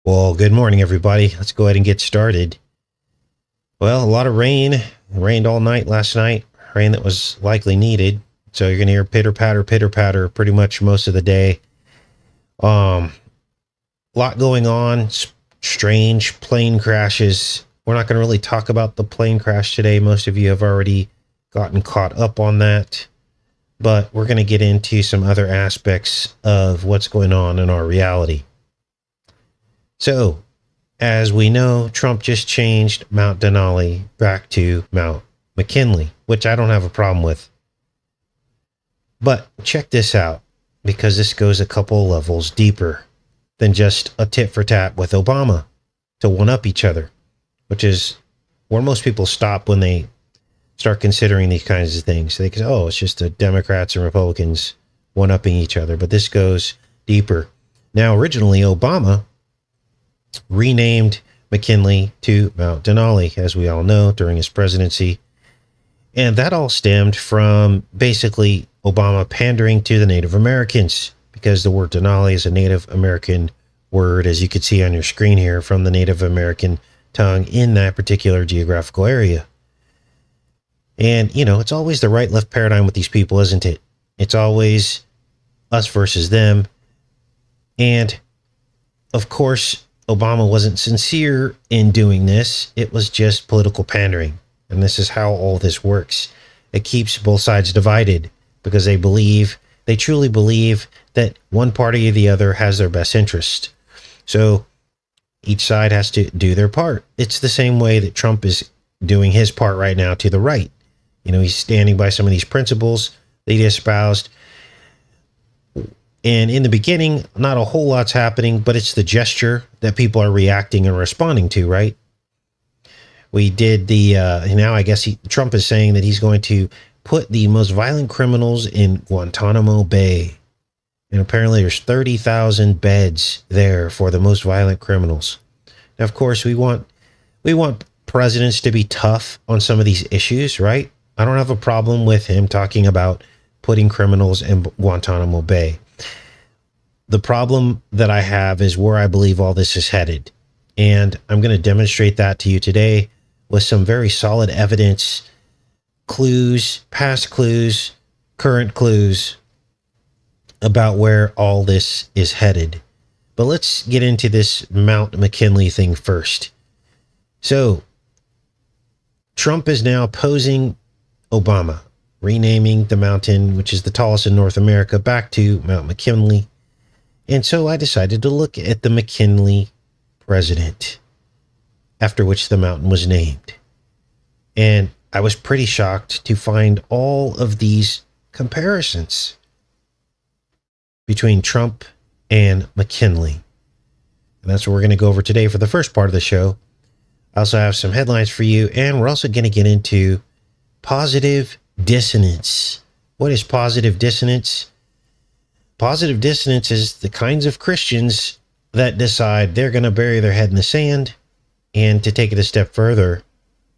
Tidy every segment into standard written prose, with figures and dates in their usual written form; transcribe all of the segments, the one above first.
Well, good morning, everybody. Let's go ahead and get started. Well, a lot of rain. It rained all night last night. Rain that was likely needed. So you're going to hear pitter patter pretty much most of the day. A lot going on. Strange plane crashes. We're not going to really talk about the plane crash today. Most of you have already gotten caught up on that. But we're going to get into some other aspects of what's going on in our reality. So, as we know, Trump just changed Mount Denali back to Mount McKinley, which I don't have a problem with. But check this out, because this goes a couple levels deeper than just a tit for tat with Obama to one up each other, which is where most people stop when they start considering these kinds of things. They say, oh, it's just the Democrats and Republicans one upping each other. But this goes deeper. Now, originally, Obama renamed McKinley to Mount Denali, as we all know, during his presidency. And that all stemmed from basically Obama pandering to the Native Americans, because the word Denali is a Native American word, as you can see on your screen here, from the Native American tongue in that particular geographical area. And, you know, it's always the right-left paradigm with these people, isn't it? It's always us versus them. And, of course, Obama wasn't sincere in doing this. It was just political pandering. And this is how all this works. It keeps both sides divided because they truly believe that one party or the other has their best interest. So each side has to do their part. It's the same way that Trump is doing his part right now to the right. You know, he's standing by some of these principles that he espoused. And in the beginning, not a whole lot's happening, but it's the gesture that people are reacting and responding to, right? We did now I guess Trump is saying that he's going to put the most violent criminals in Guantanamo Bay. And apparently there's 30,000 beds there for the most violent criminals. Now, of course, we want presidents to be tough on some of these issues, right? I don't have a problem with him talking about putting criminals in Guantanamo Bay. The problem that I have is where I believe all this is headed. And I'm going to demonstrate that to you today with some very solid evidence, clues, past clues, current clues about where all this is headed. But let's get into this Mount McKinley thing first. So, Trump is now opposing Obama, renaming the mountain, which is the tallest in North America, back to Mount McKinley. And so I decided to look at the McKinley president, after which the mountain was named. And I was pretty shocked to find all of these comparisons between Trump and McKinley. And that's what we're going to go over today for the first part of the show. I also have some headlines for you, and we're also going to get into positive dissonance. What is positive dissonance? Positive dissonance is the kinds of Christians that decide they're going to bury their head in the sand, and to take it a step further,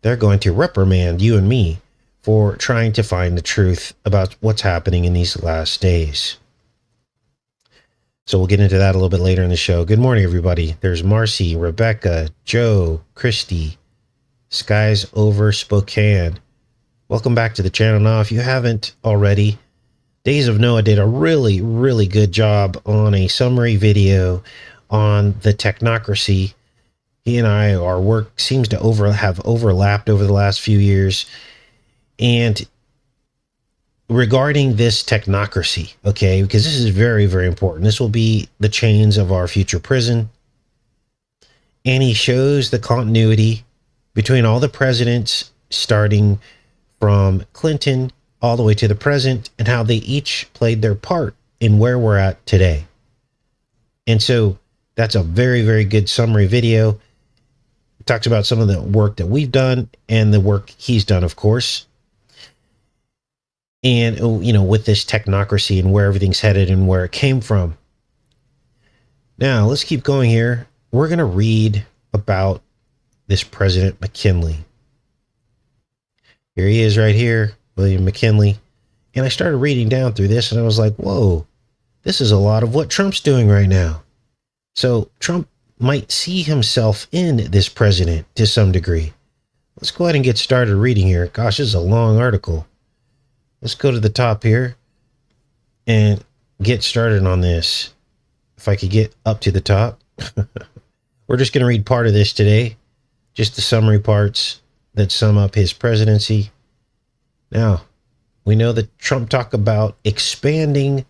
they're going to reprimand you and me for trying to find the truth about what's happening in these last days. So we'll get into that a little bit later in the show. Good morning, everybody. There's Marcy, Rebecca, Joe, Christy, Skies Over Spokane. Welcome back to the channel. Now, if you haven't already, Days of Noah did a really, really good job on a summary video on the technocracy. He and our work seems to have overlapped over the last few years. And regarding this technocracy, okay, because this is very, very important. This will be the chains of our future prison. And he shows the continuity between all the presidents, starting from Clinton all the way to the present, and how they each played their part in where we're at today. And so that's a very, very good summary video. It talks about some of the work that we've done and the work he's done, of course. And, you know, with this technocracy and where everything's headed and where it came from. Now, let's keep going here. We're going to read about this President McKinley. Here he is right here, William McKinley. And I started reading down through this and I was like, whoa, this is a lot of what Trump's doing right now. So Trump might see himself in this president to some degree. Let's go ahead and get started reading here. Gosh, this is a long article. Let's go to the top here and get started on this. If I could get up to the top. We're just going to read part of this today. Just the summary parts that sum up his presidency. Now, we know that Trump talked about expanding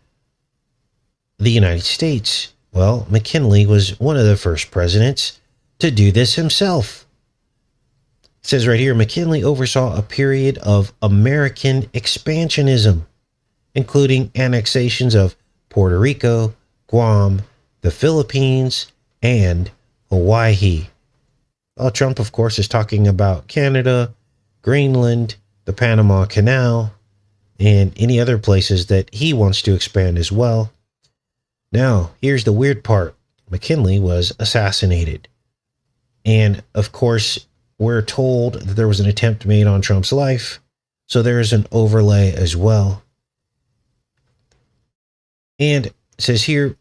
the United States. Well, McKinley was one of the first presidents to do this himself. It says right here, McKinley oversaw a period of American expansionism, including annexations of Puerto Rico, Guam, the Philippines, and Hawaii. Well, Trump, of course, is talking about Canada, Greenland, the Panama Canal, and any other places that he wants to expand as well. Now, here's the weird part. McKinley was assassinated. And, of course, we're told that there was an attempt made on Trump's life. So there's an overlay as well. And it says here,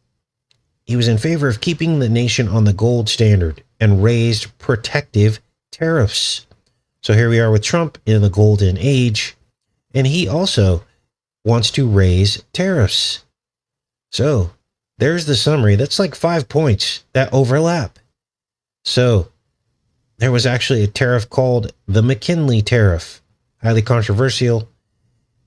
he was in favor of keeping the nation on the gold standard and raised protective tariffs. So here we are with Trump in the golden age, and he also wants to raise tariffs. So there's the summary. That's like 5 points that overlap. So there was actually a tariff called the McKinley tariff, highly controversial.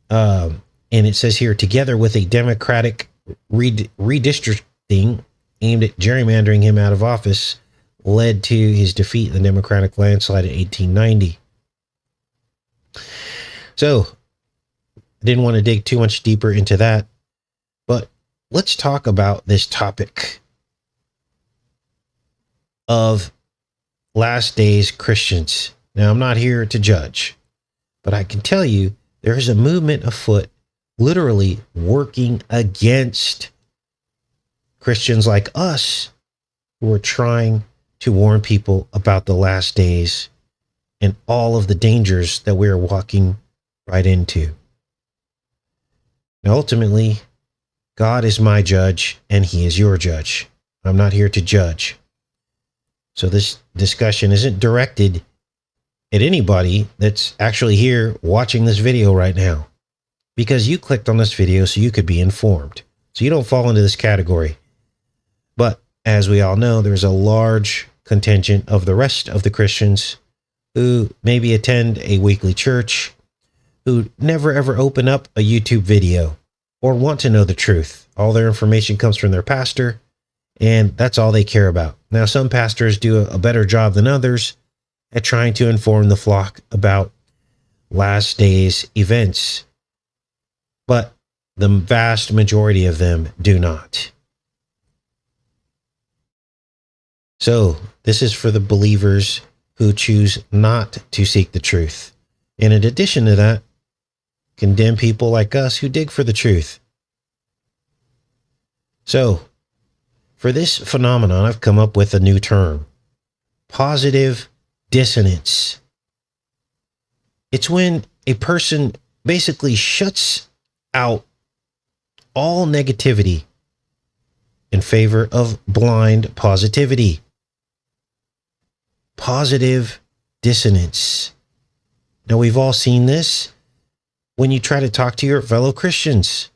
And it says here, together with a Democratic redistricting aimed at gerrymandering him out of office, led to his defeat in the Democratic landslide in 1890. So, I didn't want to dig too much deeper into that, but let's talk about this topic of last days Christians. Now, I'm not here to judge, but I can tell you there is a movement afoot literally working against Christians like us who are trying to warn people about the last days and all of the dangers that we're walking right into. Now, ultimately, God is my judge and he is your judge. I'm not here to judge. So this discussion isn't directed at anybody that's actually here watching this video right now, because you clicked on this video so you could be informed. So you don't fall into this category. But as we all know, there's a large contingent of the rest of the Christians who maybe attend a weekly church, who never ever open up a YouTube video or want to know the truth. All their information comes from their pastor, and that's all they care about. Now, some pastors do a better job than others at trying to inform the flock about last days events, but the vast majority of them do not. So this is for the believers who choose not to seek the truth. And in addition to that, condemn people like us who dig for the truth. So for this phenomenon, I've come up with a new term: positive dissonance. It's when a person basically shuts out all negativity in favor of blind positivity. Positive dissonance. Now, we've all seen this when you try to talk to your fellow Christians.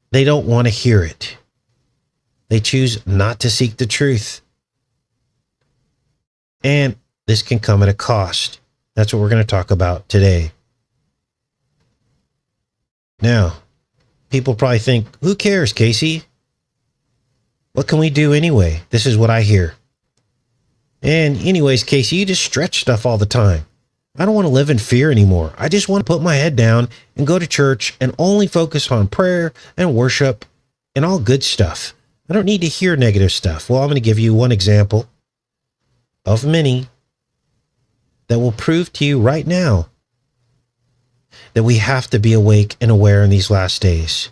They don't want to hear it. They choose not to seek the truth. And this can come at a cost. That's what we're going to talk about today. Now, people probably think, who cares, Casey? What can we do anyway? This is what I hear. And anyways, Casey, you just stretch stuff all the time. I don't want to live in fear anymore. I just want to put my head down and go to church and only focus on prayer and worship and all good stuff. I don't need to hear negative stuff. Well, I'm going to give you one example of many that will prove to you right now that we have to be awake and aware in these last days.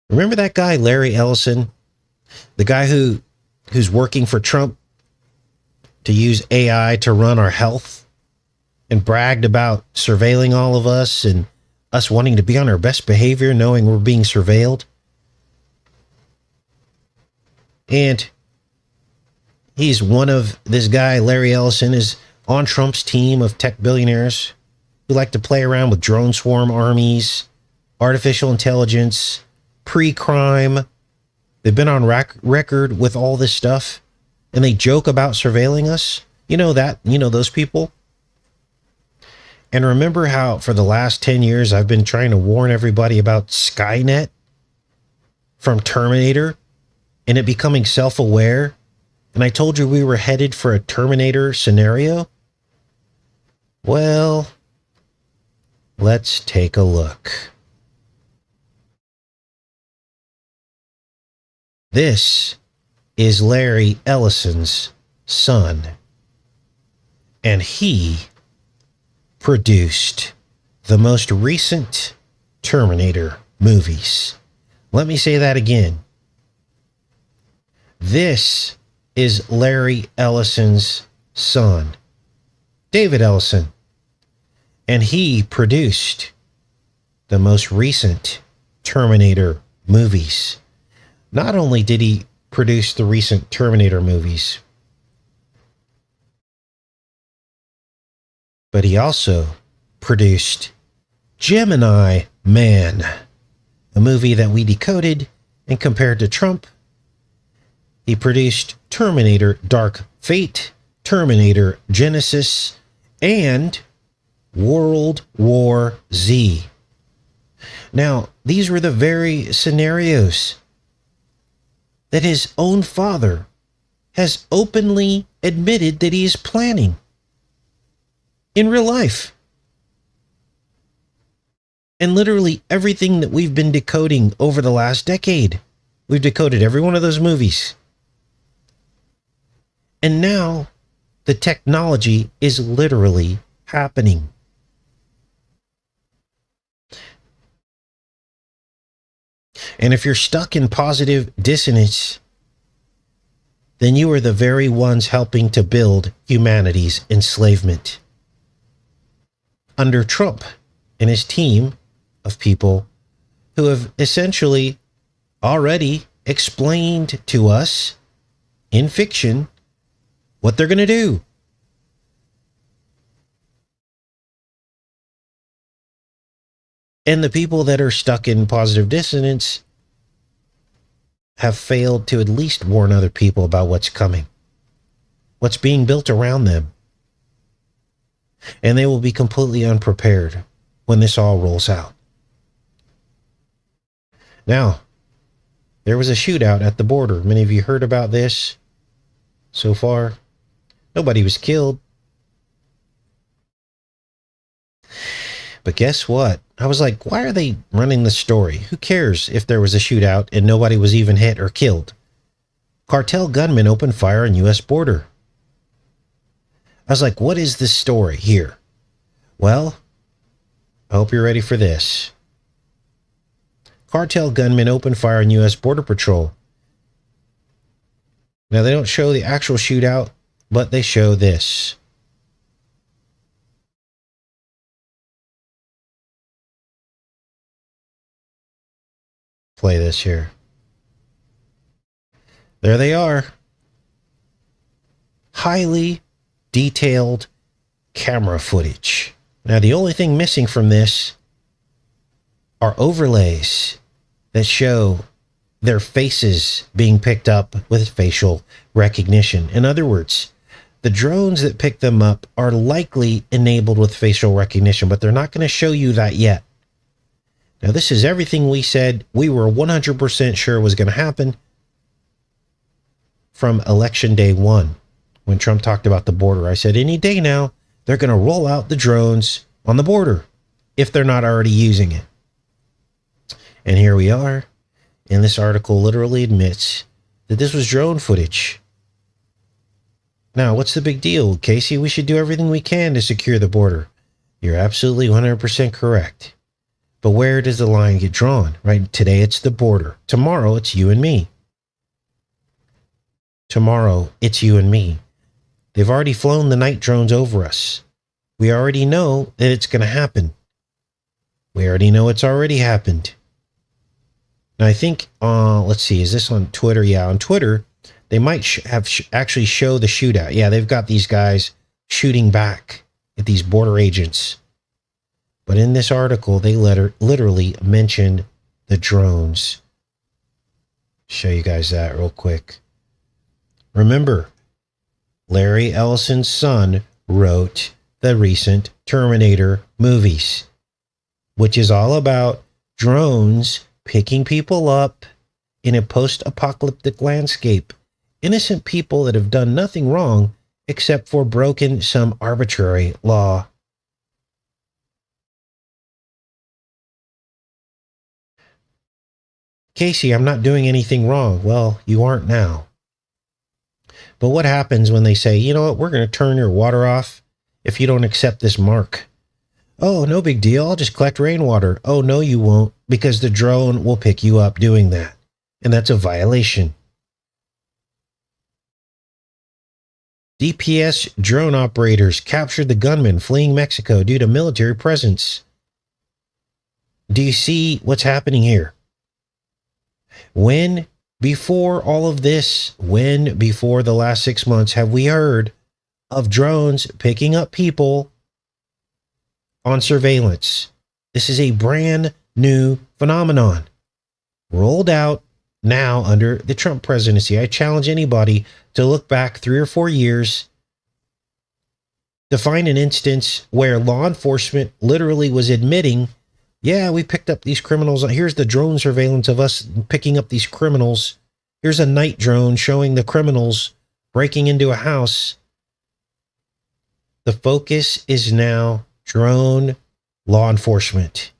Remember that guy, Larry Ellison, the guy who's working for Trump to use AI to run our health and bragged about surveilling all of us and us wanting to be on our best behavior, knowing we're being surveilled? And he's one of, this guy, Larry Ellison, is on Trump's team of tech billionaires who like to play around with drone swarm armies, artificial intelligence, pre-crime. They've been on record with all this stuff, and they joke about surveilling us. You know that, those people. And remember how for the last 10 years, I've been trying to warn everybody about Skynet from Terminator and it becoming self-aware. And I told you we were headed for a Terminator scenario. Well, let's take a look. This is Larry Ellison's son. And he produced the most recent Terminator movies. Let me say that again. This is Larry Ellison's son, David Ellison, and he produced the most recent Terminator movies. Not only did he produce the recent Terminator movies, but he also produced Gemini Man, a movie that we decoded and compared to Trump. He produced Terminator Dark Fate, Terminator Genesis, and World War Z. Now, these were the very scenarios that his own father has openly admitted that he is planning in real life. And literally everything that we've been decoding over the last decade, we've decoded every one of those movies. And now the technology is literally happening. And if you're stuck in positive dissonance, then you are the very ones helping to build humanity's enslavement. Under Trump and his team of people who have essentially already explained to us in fiction what they're going to do. And the people that are stuck in positive dissonance have failed to at least warn other people about what's coming, what's being built around them. And they will be completely unprepared when this all rolls out. Now, there was a shootout at the border. Many of you heard about this so far. Nobody was killed. But guess what? I was like, why are they running the story? Who cares if there was a shootout and nobody was even hit or killed? Cartel gunmen opened fire on U.S. border. I was like, what is this story here? Well, I hope you're ready for this. Cartel gunmen opened fire on U.S. Border Patrol. Now, they don't show the actual shootout, but they show this. Play this here. There they are. Highly detailed camera footage. Now, the only thing missing from this are overlays that show their faces being picked up with facial recognition. In other words, the drones that pick them up are likely enabled with facial recognition, but they're not going to show you that yet. Now, this is everything we said we were 100% sure was going to happen from election day 1. When Trump talked about the border, I said any day now, they're going to roll out the drones on the border if they're not already using it. And here we are. And this article literally admits that this was drone footage. Now, what's the big deal, Casey? We should do everything we can to secure the border. You're absolutely 100% correct. But where does the line get drawn, right? Today, it's the border. Tomorrow, it's you and me. Tomorrow, it's you and me. They've already flown the night drones over us. We already know that it's going to happen. We already know it's already happened. Now, I think, let's see, is this on Twitter? Yeah, on Twitter, They might actually show the shootout. Yeah, they've got these guys shooting back at these border agents. But in this article, they literally mentioned the drones. Show you guys that real quick. Remember, Larry Ellison's son wrote the recent Terminator movies, which is all about drones picking people up in a post-apocalyptic landscape. Innocent people that have done nothing wrong except for broken some arbitrary law. Casey, I'm not doing anything wrong. Well, you aren't now. But what happens when they say, you know what, we're going to turn your water off if you don't accept this mark? Oh, no big deal. I'll just collect rainwater. Oh, no, you won't, because the drone will pick you up doing that. And that's a violation. DPS drone operators captured the gunman fleeing Mexico due to military presence. Do you see what's happening here? When before all of this, when before the last 6 months have we heard of drones picking up people on surveillance? This is a brand new phenomenon rolled out now under the Trump presidency. I challenge anybody to look back 3 or 4 years to find an instance where law enforcement literally was admitting, yeah, we picked up these criminals. Here's the drone surveillance of us picking up these criminals. Here's a night drone showing the criminals breaking into a house. The focus is now drone law enforcement.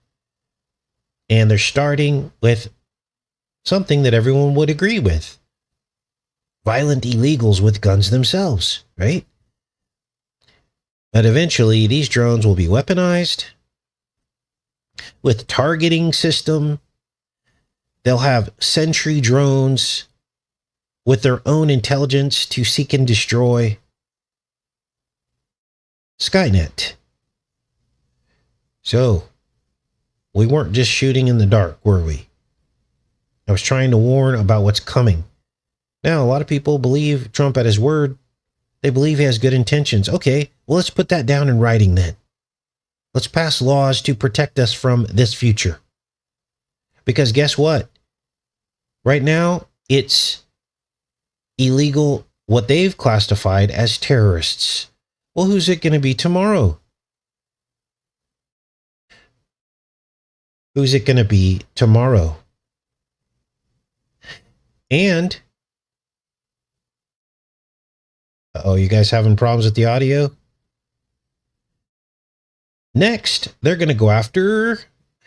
And they're starting with something that everyone would agree with. Violent illegals with guns themselves, right? But eventually, these drones will be weaponized with targeting system. They'll have sentry drones with their own intelligence to seek and destroy. Skynet. So, we weren't just shooting in the dark, were we? I was trying to warn about what's coming. Now, a lot of people believe Trump at his word. They believe he has good intentions. Okay, well, let's put that down in writing then. Let's pass laws to protect us from this future. Because guess what? Right now, it's illegal what they've classified as terrorists. Well, who's it going to be tomorrow? Who's it going to be tomorrow? And, oh, you guys having problems with the audio? Next, they're going to go after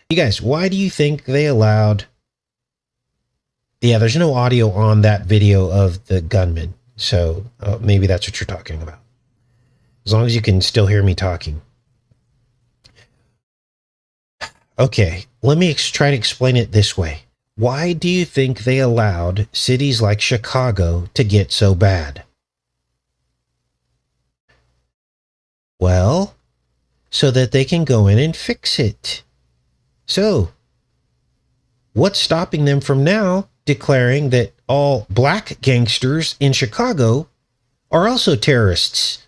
you guys. Why do you think they allowed? Yeah, there's no audio on that video of the gunman. So maybe that's what you're talking about. As long as you can still hear me talking. Okay, let me try to explain it this way. Why do you think they allowed cities like Chicago to get so bad? Well, so that they can go in and fix it. So, what's stopping them from now declaring that all black gangsters in Chicago are also terrorists?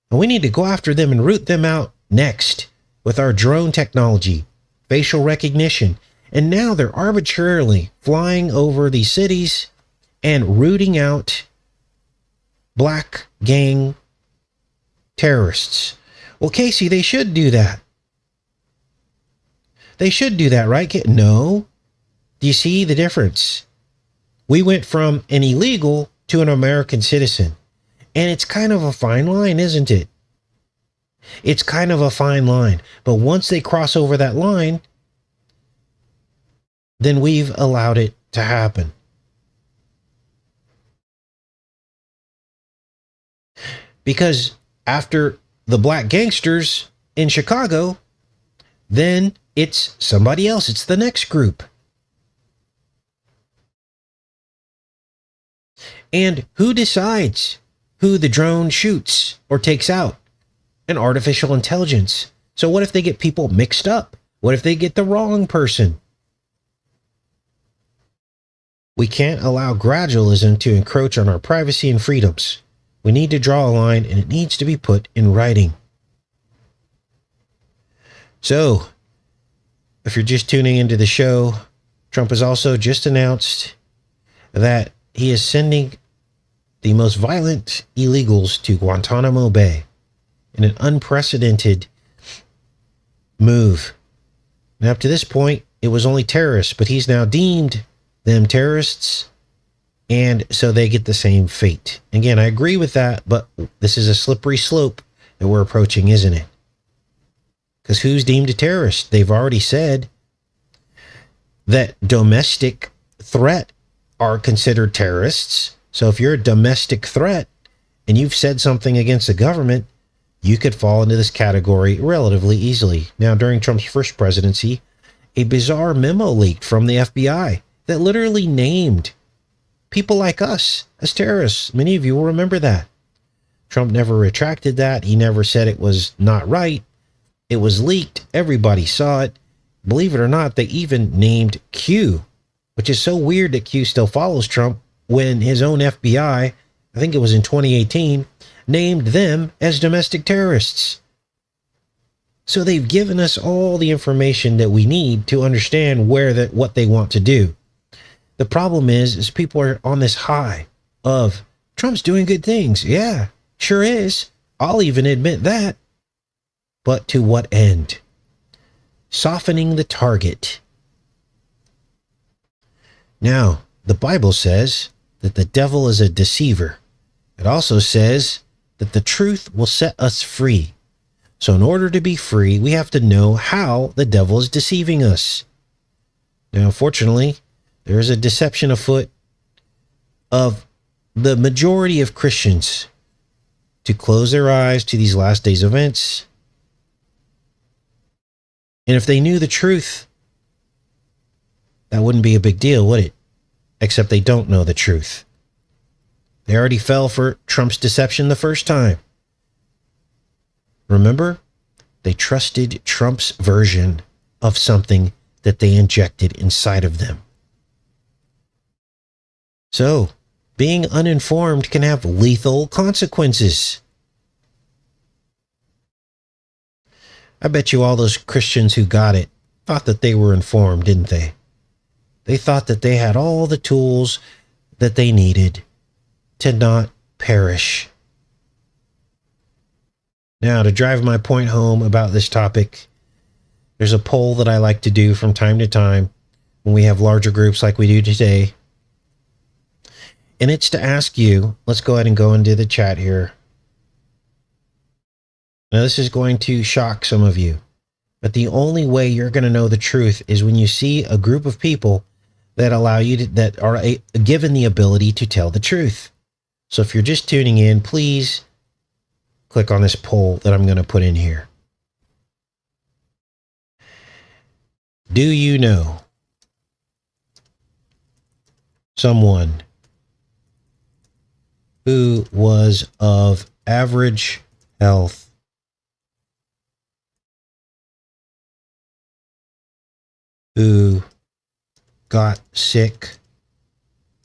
And we need to go after them and root them out next with our drone technology, facial recognition. And now they're arbitrarily flying over these cities and rooting out black gang terrorists. Well, Casey, they should do that. They should do that, right? No. Do you see the difference? We went from an illegal to an American citizen. And it's kind of a fine line, isn't it? It's kind of a fine line. But once they cross over that line, then we've allowed it to happen. Because after the black gangsters in Chicago, then it's somebody else. It's the next group. And who decides who the drone shoots or takes out? An artificial intelligence. So what if they get people mixed up? What if they get the wrong person? We can't allow gradualism to encroach on our privacy and freedoms. We need to draw a line, and it needs to be put in writing. So, if you're just tuning into the show, Trump has also just announced that he is sending the most violent illegals to Guantanamo Bay in an unprecedented move. And up to this point, it was only terrorists, but he's now deemed them terrorists, and so they get the same fate. Again, I agree with that, but this is a slippery slope that we're approaching, isn't it? Because who's deemed a terrorist? They've already said that domestic threat are considered terrorists. So if you're a domestic threat and you've said something against the government, you could fall into this category relatively easily. Now, during Trump's first presidency, a bizarre memo leaked from the FBI that literally named people like us as terrorists. Many of you will remember that. Trump never retracted that. He never said it was not right. It was leaked. Everybody saw it. Believe it or not, they even named Q, which is so weird that Q still follows Trump when his own FBI, I think it was in 2018, named them as domestic terrorists. So they've given us all the information that we need to understand what they want to do. The problem is people are on this high of Trump's doing good things. Yeah, sure is. I'll even admit that. But to what end? Softening the target. Now, the Bible says that the devil is a deceiver. It also says that the truth will set us free. So in order to be free, we have to know how the devil is deceiving us. Now, unfortunately, there is a deception afoot of the majority of Christians to close their eyes to these last days events. And if they knew the truth, that wouldn't be a big deal, would it? Except they don't know the truth. They already fell for Trump's deception the first time. Remember? They trusted Trump's version of something that they injected inside of them. So, being uninformed can have lethal consequences. I bet you all those Christians who got it thought that they were informed, didn't they? They thought that they had all the tools that they needed to not perish. Now, to drive my point home about this topic, there's a poll that I like to do from time to time when we have larger groups like we do today. And it's to ask you, let's go ahead and go into the chat here. Now, this is going to shock some of you, but the only way you're going to know the truth is when you see a group of people that allow you to, that are given the ability to tell the truth. So if you're just tuning in, please click on this poll that I'm going to put in here. Do you know someone who was of average health who got sick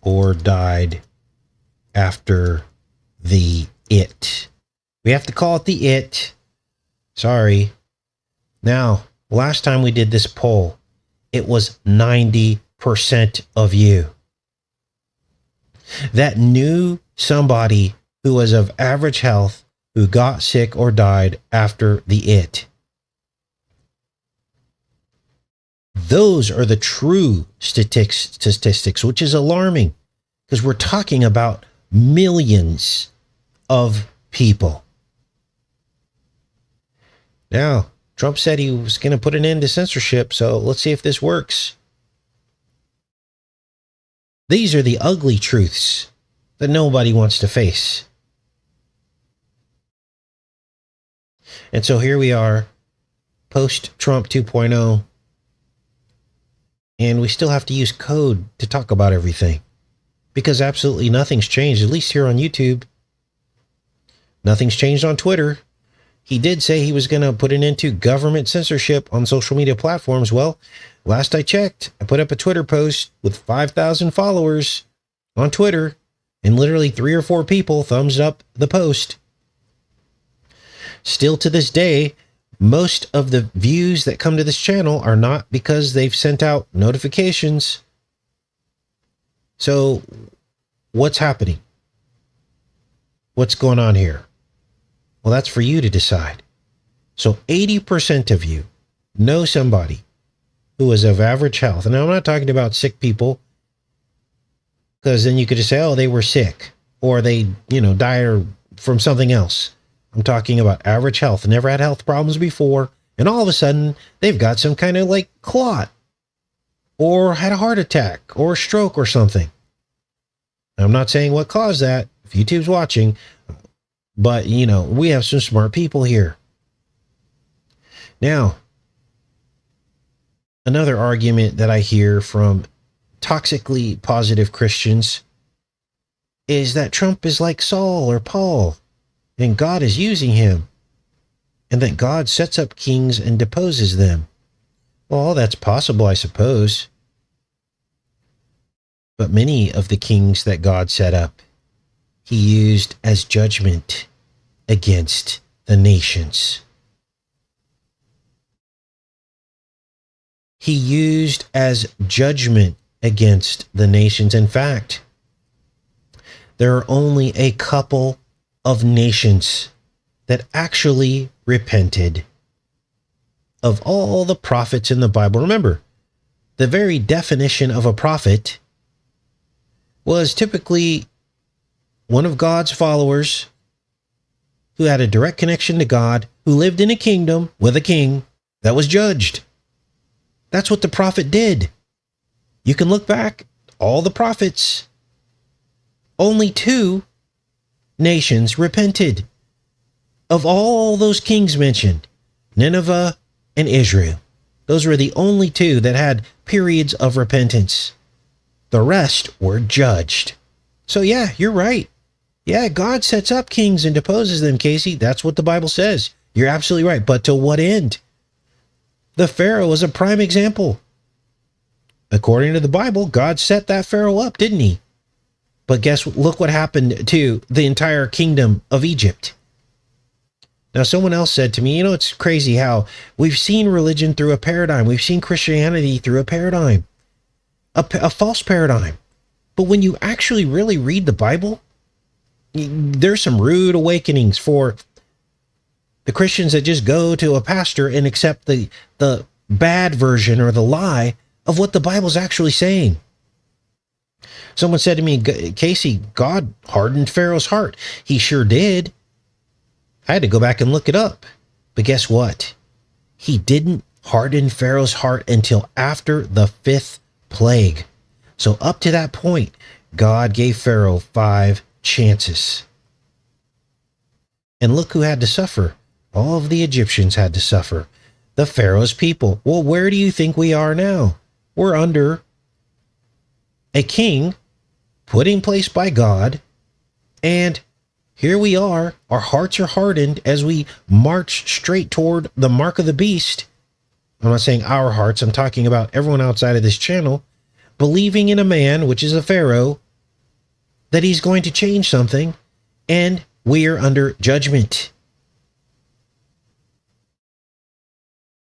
or died after the it? We have to call it the it. Sorry. Now, last time we did this poll, it was 90% of you that knew somebody who was of average health who got sick or died after the it. Those are the true statistics, which is alarming because we're talking about millions of people. Now, Trump said he was going to put an end to censorship, so let's see if this works. These are the ugly truths that nobody wants to face. And so here we are, post-Trump 2.0, and we still have to use code to talk about everything because absolutely nothing's changed, at least here on YouTube. Nothing's changed on Twitter. he did say he was going to put an end to government censorship on social media platforms. Well, last I checked, I put up a Twitter post with 5,000 followers on Twitter, and literally 3 or 4 people thumbs up the post. Still to this day, most of the views that come to this channel are not because they've sent out notifications. So what's happening? What's going on here? Well, that's for you to decide. So 80% of you know somebody who is of average health. And I'm not talking about sick people, because then you could just say, oh, they were sick, or they, died from something else. I'm talking about average health, never had health problems before, and all of a sudden they've got some kind of like clot, or had a heart attack or a stroke or something. I'm not saying what caused that, if YouTube's watching, but we have some smart people here. Now, another argument that I hear from toxically positive Christians is that Trump is like Saul or Paul, and God is using him, and that God sets up kings and deposes them. Well, that's possible, I suppose. But many of the kings that God set up, he used as judgment against the nations. He used as judgment against the nations. In fact, there are only a couple of nations that actually repented of all the prophets in the Bible. Remember, the very definition of a prophet was typically one of God's followers who had a direct connection to God, who lived in a kingdom with a king that was judged. That's what the prophet did. You can look back, all the prophets, only 2 nations repented of all those kings mentioned, Nineveh and Israel. Those were the only 2 that had periods of repentance. The rest were judged. So yeah, you're right. Yeah, God sets up kings and deposes them, Casey. That's what the Bible says. You're absolutely right. But to what end? The Pharaoh was a prime example. According to the Bible, God set that Pharaoh up, didn't he? But look what happened to the entire kingdom of Egypt. Now, someone else said to me, it's crazy how we've seen religion through a paradigm. We've seen Christianity through a paradigm, a false paradigm. But when you actually really read the Bible, there's some rude awakenings for the Christians that just go to a pastor and accept the bad version or the lie of what the Bible's actually saying. Someone said to me, Casey, God hardened Pharaoh's heart. He sure did. I had to go back and look it up. But guess what? He didn't harden Pharaoh's heart until after the 5th plague. So up to that point, God gave Pharaoh 5 chances. And look who had to suffer. All of the Egyptians had to suffer. The Pharaoh's people. Well, where do you think we are now? We're under a king put in place by God, and here we are. Our hearts are hardened as we march straight toward the mark of the beast. I'm not saying our hearts. I'm talking about everyone outside of this channel, believing in a man, which is a Pharaoh, that he's going to change something, and we are under judgment.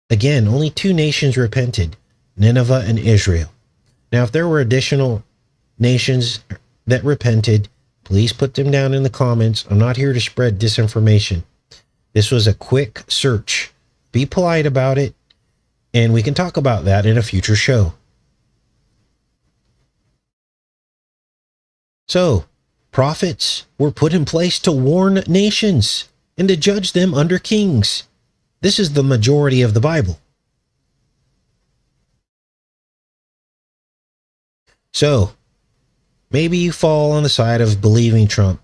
Again, only 2 nations repented, Nineveh and Israel. Now, if there were additional nations that repented, please put them down in the comments. I'm not here to spread disinformation. This was a quick search. Be polite about it, and we can talk about that in a future show. So, prophets were put in place to warn nations and to judge them under kings. This is the majority of the Bible. So, maybe you fall on the side of believing Trump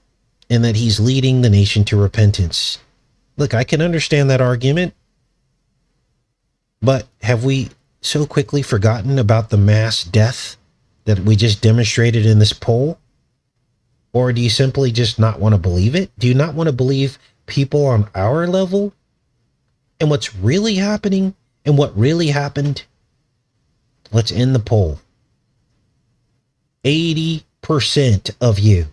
and that he's leading the nation to repentance. Look, I can understand that argument, but have we so quickly forgotten about the mass death that we just demonstrated in this poll? Or do you simply just not want to believe it? Do you not want to believe people on our level and what's really happening and what really happened, let's end the poll. 80% of you.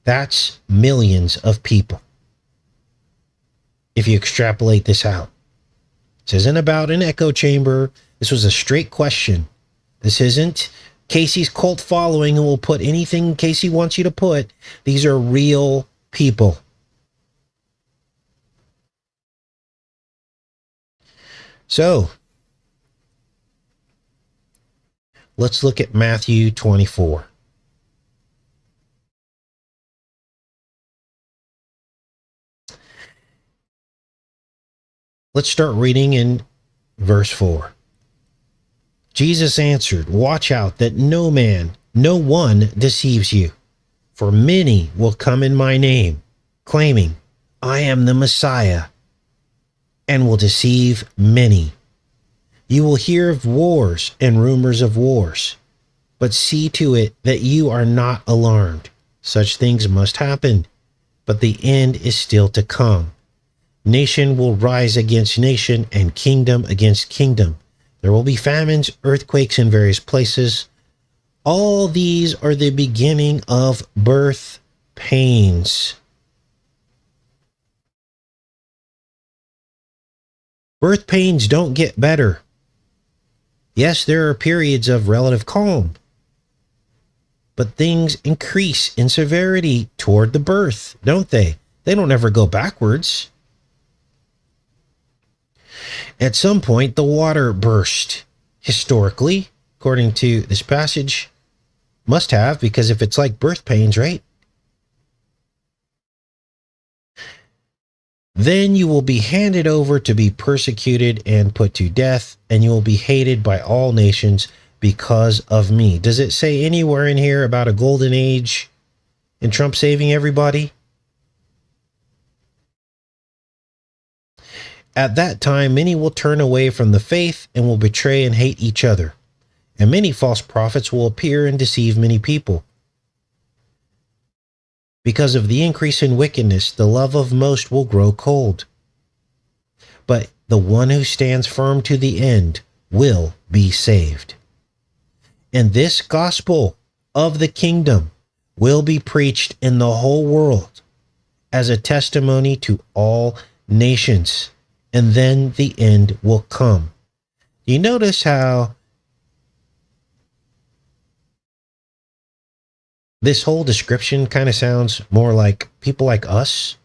That's millions of people. If you extrapolate this out. This isn't about an echo chamber. This was a straight question. This isn't Casey's cult following who will put anything Casey wants you to put. These are real people. So, let's look at Matthew 24. Let's start reading in verse 4. Jesus answered, "Watch out that no one deceives you. For many will come in my name, claiming, 'I am the Messiah,' and will deceive many. You will hear of wars and rumors of wars, but see to it that you are not alarmed. Such things must happen, but the end is still to come. Nation will rise against nation and kingdom against kingdom. There will be famines, earthquakes in various places. All these are the beginning of birth pains." Birth pains don't get better. Yes, there are periods of relative calm, but things increase in severity toward the birth, don't they? They don't ever go backwards. At some point, the water burst. Historically, according to this passage, must have, because if it's like birth pains, right? Then you will be handed over to be persecuted and put to death, and you will be hated by all nations because of me. Does it say anywhere in here about a golden age and Trump saving everybody? At that time, many will turn away from the faith and will betray and hate each other. And many false prophets will appear and deceive many people. Because of the increase in wickedness, the love of most will grow cold. But the one who stands firm to the end will be saved. And this gospel of the kingdom will be preached in the whole world as a testimony to all nations. And then the end will come. You notice how this whole description kind of sounds more like people like us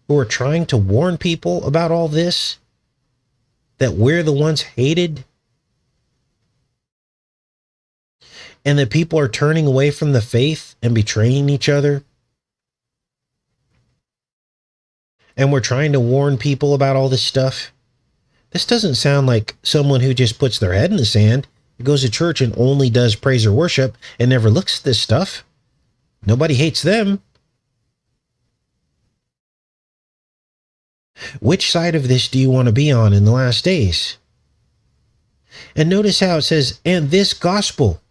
who are trying to warn people about all this, that we're the ones hated, and that people are turning away from the faith and betraying each other. And we're trying to warn people about all this stuff. This doesn't sound like someone who just puts their head in the sand, goes to church and only does praise or worship and never looks at this stuff. Nobody hates them. Which side of this do you want to be on in the last days? And notice how it says, and this gospel.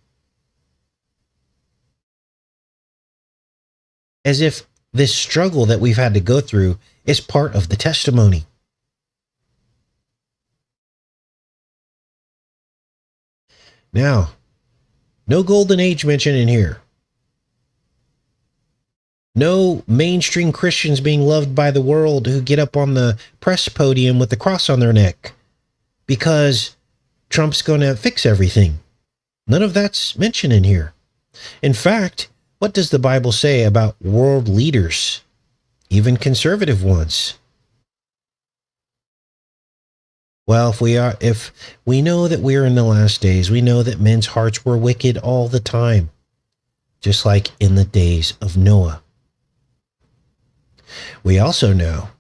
As if this struggle that we've had to go through is part of the testimony. Now, no golden age mentioned in here. No mainstream Christians being loved by the world who get up on the press podium with the cross on their neck because Trump's going to fix everything. None of that's mentioned in here. In fact, what does the Bible say about world leaders, even conservative ones? Well, if we know that we are in the last days, we know that men's hearts were wicked all the time, just like in the days of Noah. We also know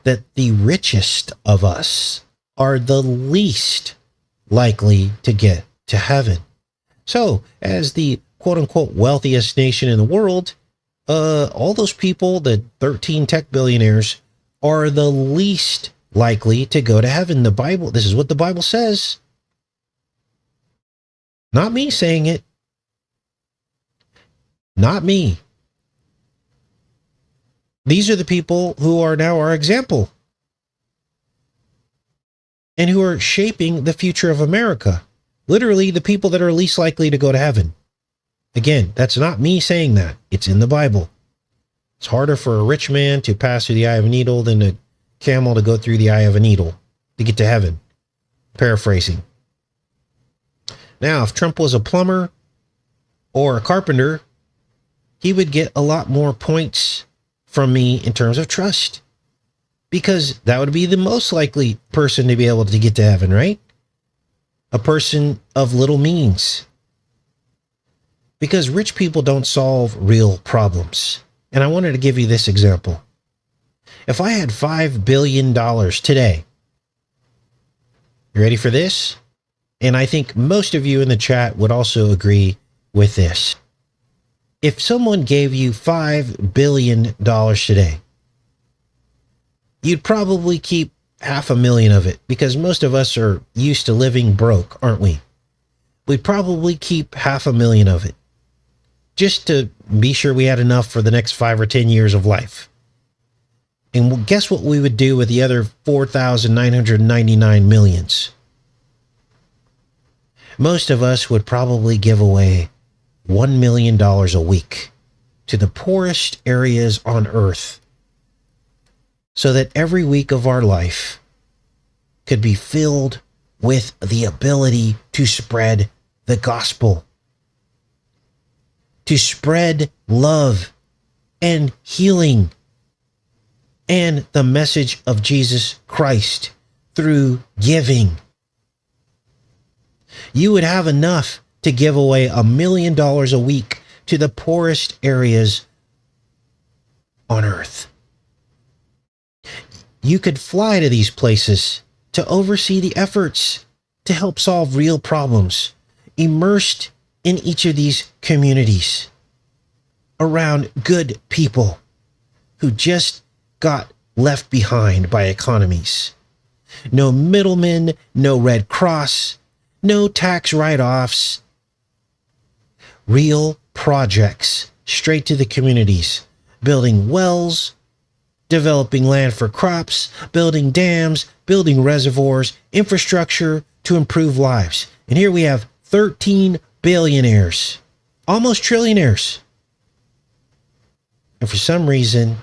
that the richest of us are the least likely to get to heaven. So, as the quote-unquote wealthiest nation in the world, all those people, the 13 tech billionaires, are the least likely to go to heaven. The Bible, this is what the Bible says. Not me saying it. Not me. These are the people who are now our example. and who are shaping the future of America. Literally, the people that are least likely to go to heaven. Again, that's not me saying that. It's in the Bible. It's harder for a rich man to pass through the eye of a needle than a camel to go through the eye of a needle to get to heaven. Paraphrasing. Now, if Trump was a plumber or a carpenter, he would get a lot more points from me in terms of trust, because that would be the most likely person to be able to get to heaven, right? A person of little means. Because rich people don't solve real problems. And I wanted to give you this example. If I had $5 billion today, you ready for this? And I think most of you in the chat would also agree with this. If someone gave you $5 billion today, you'd probably keep $500,000 of it, because most of us are used to living broke, aren't we? We'd probably keep $500,000 of it, just to be sure we had enough for the next 5 or 10 years of life. And guess what we would do with the other 4,999 millions? Most of us would probably give away $1 million a week to the poorest areas on earth, so that every week of our life could be filled with the ability to spread the gospel, to spread love and healing and the message of Jesus Christ through giving. You would have enough to give away $1 million a week to the poorest areas on earth. You could fly to these places to oversee the efforts to help solve real problems, immersed in each of these communities around good people who just got left behind by economies. No middlemen, no Red Cross, no tax write-offs. Real projects straight to the communities, building wells, developing land for crops, building dams, building reservoirs, infrastructure to improve lives. And here we have 13 billionaires, almost trillionaires. And for some reason,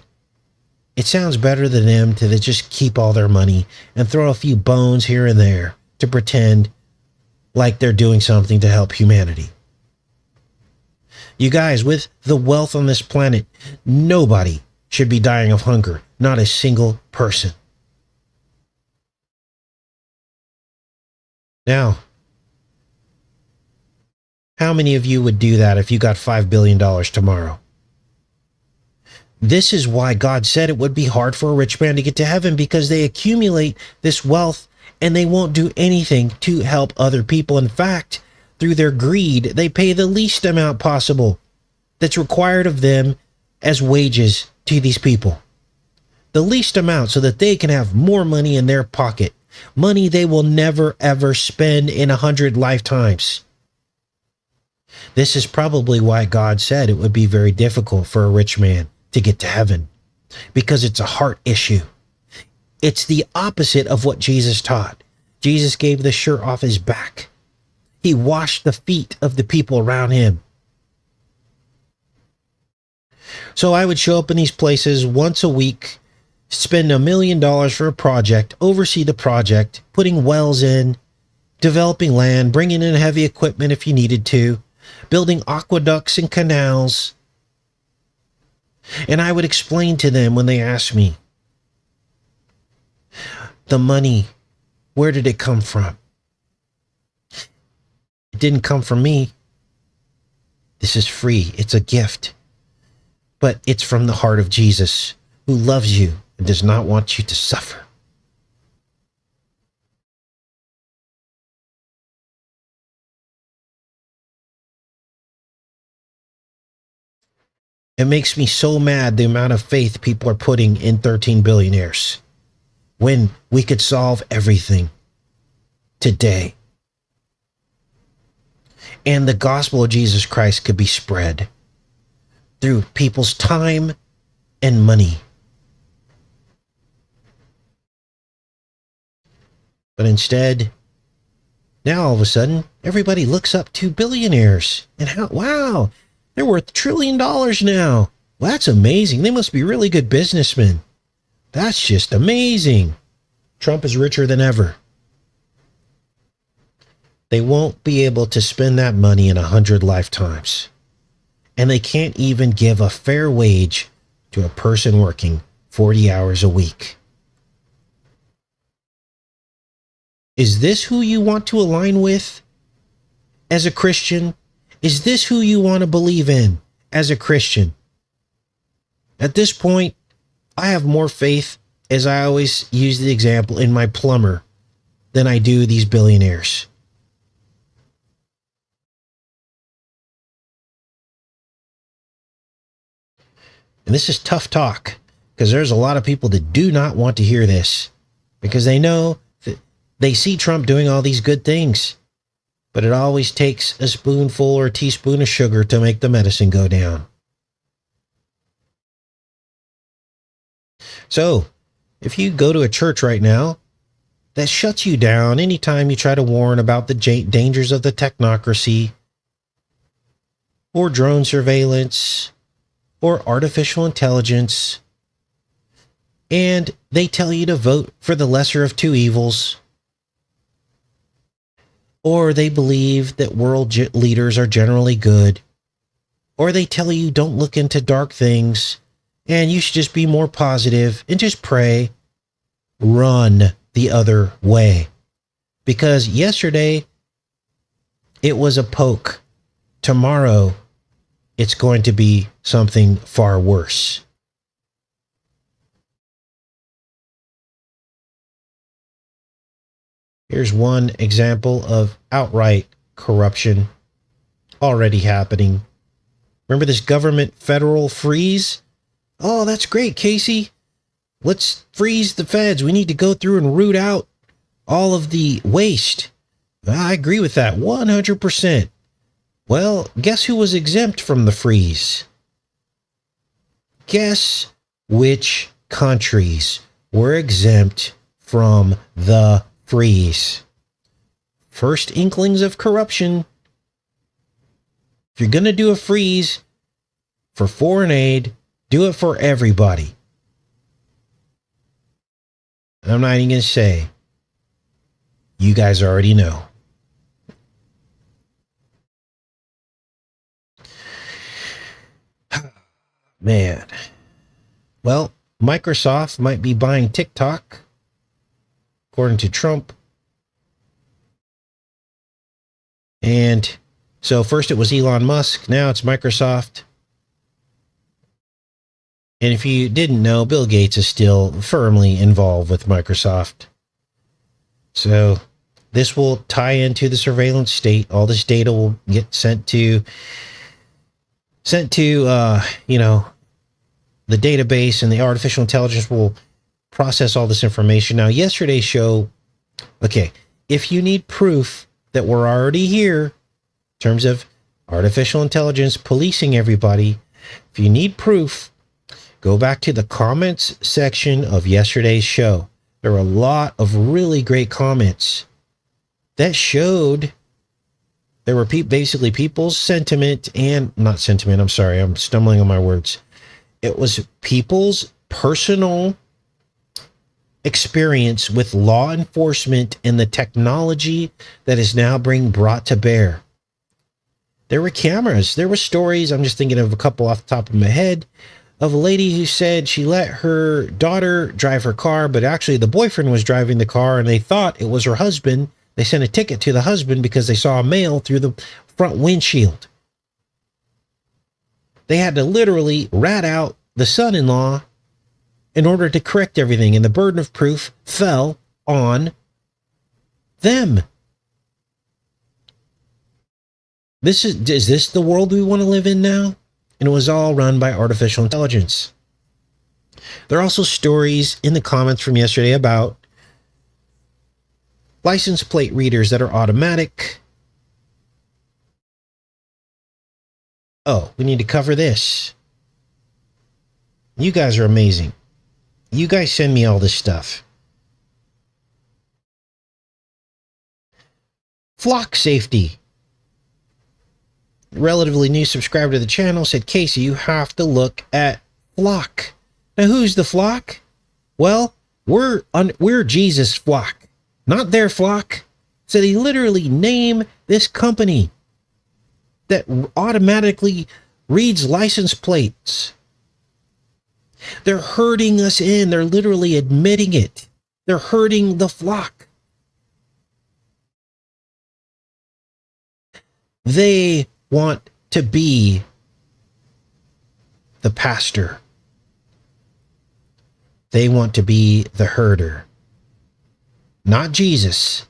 it sounds better than them to just keep all their money and throw a few bones here and there to pretend like they're doing something to help humanity. You guys, with the wealth on this planet, nobody should be dying of hunger. Not a single person. Now, how many of you would do that if you got $5 billion tomorrow? This is why God said it would be hard for a rich man to get to heaven, because they accumulate this wealth and they won't do anything to help other people. In fact, through their greed, they pay the least amount possible that's required of them as wages to these people. The least amount, so that they can have more money in their pocket. Money they will never ever spend in 100 lifetimes. This is probably why God said it would be very difficult for a rich man to get to heaven, because it's a heart issue. It's the opposite of what Jesus taught. Jesus gave the shirt off his back. He washed the feet of the people around him. So I would show up in these places once a week, spend $1 million for a project, oversee the project, putting wells in, developing land, bringing in heavy equipment if you needed to, building aqueducts and canals. And I would explain to them when they asked me, the money, where did it come from? It didn't come from me. This is free. It's a gift. But it's from the heart of Jesus, who loves you and does not want you to suffer. It makes me so mad, the amount of faith people are putting in 13 billionaires when we could solve everything today. And the gospel of Jesus Christ could be spread through people's time and money. But instead, now all of a sudden, everybody looks up to billionaires. And wow, they're worth $1 trillion now. Well, that's amazing. They must be really good businessmen. That's just amazing. Trump is richer than ever. They won't be able to spend that money in 100 lifetimes. And they can't even give a fair wage to a person working 40 hours a week. Is this who you want to align with as a Christian? Is this who you want to believe in as a Christian? At this point, I have more faith, as I always use the example, in my plumber than I do these billionaires. And this is tough talk, because there's a lot of people that do not want to hear this, because they know that they see Trump doing all these good things, but it always takes a spoonful or a teaspoon of sugar to make the medicine go down. So, if you go to a church right now, that shuts you down anytime you try to warn about the dangers of the technocracy, or drone surveillance, or artificial intelligence, and they tell you to vote for the lesser of two evils, or they believe that world leaders are generally good, or they tell you don't look into dark things, and you should just be more positive and just pray, run the other way. Because yesterday, it was a poke. Tomorrow, it's going to be something far worse. Here's one example of outright corruption already happening. Remember this government federal freeze? Oh, that's great, Casey. Let's freeze the feds. We need to go through and root out all of the waste. I agree with that 100%. Well, guess who was exempt from the freeze? Guess which countries were exempt from the freeze? First inklings of corruption. If you're going to do a freeze for foreign aid, do it for everybody. I'm not even going to say. You guys already know. Man. Well, Microsoft might be buying TikTok, according to Trump. And so first it was Elon Musk, now it's Microsoft. And if you didn't know, Bill Gates is still firmly involved with Microsoft. So this will tie into the surveillance state. All this data will get sent to the database, and the artificial intelligence will process all this information. Now, yesterday's show, okay, if you need proof that we're already here in terms of artificial intelligence policing everybody, if you need proof, go back to the comments section of yesterday's show. There were a lot of really great comments that showed there were basically people's sentiment and not sentiment. I'm sorry, I'm stumbling on my words. It was people's personal experience with law enforcement and the technology that is now being brought to bear. There were cameras. There were stories. I'm just thinking of a couple off the top of my head, of a lady who said she let her daughter drive her car, but actually the boyfriend was driving the car and they thought it was her husband. They sent a ticket to the husband because they saw a male through the front windshield. They had to literally rat out the son-in-law in order to correct everything, and the burden of proof fell on them. Is this the world we want to live in now? And it was all run by artificial intelligence. There are also stories in the comments from yesterday about license plate readers that are automatic. Oh, we need to cover this. You guys are amazing. You guys send me all this stuff. Flock safety. Relatively new subscriber to the channel said, Casey, you have to look at flock. Now, who's the flock? Well, we're Jesus' flock, not their flock. So they literally name this company that automatically reads license plates. They're herding us in. They're literally admitting it. They're herding the flock. They want to be the pastor. They want to be the herder, not Jesus.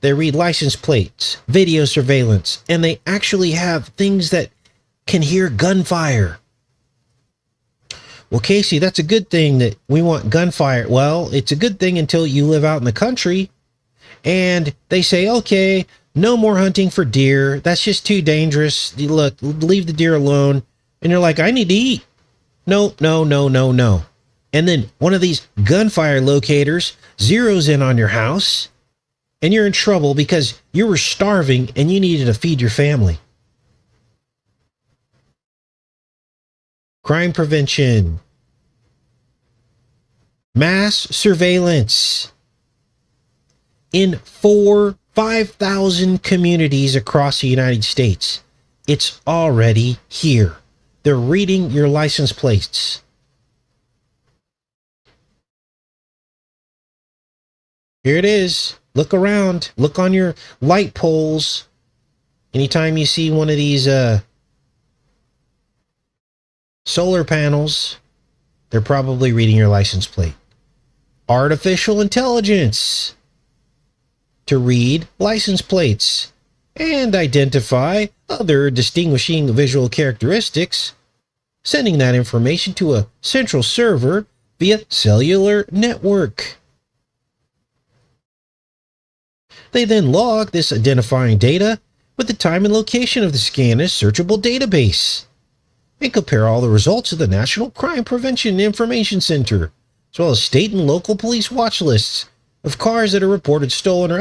They read license plates, video surveillance, and they actually have things that can hear gunfire. Well, Casey, that's a good thing that we want gunfire. Well, it's a good thing until you live out in the country and they say, okay, no more hunting for deer. That's just too dangerous. Look, leave the deer alone. And you're like, I need to eat. No. And then one of these gunfire locators zeroes in on your house and you're in trouble because you were starving and you needed to feed your family. Crime prevention. Mass surveillance. In 5,000 communities across the United States. It's already here. They're reading your license plates. Here it is. Look around. Look on your light poles. Anytime you see one of these solar panels, they're probably reading your license plate. Artificial intelligence to read license plates and identify other distinguishing visual characteristics, sending that information to a central server via cellular network. They then log this identifying data with the time and location of the scanner's searchable database and compare all the results of the National Crime Prevention Information Center, as well as state and local police watch lists of cars that are reported stolen or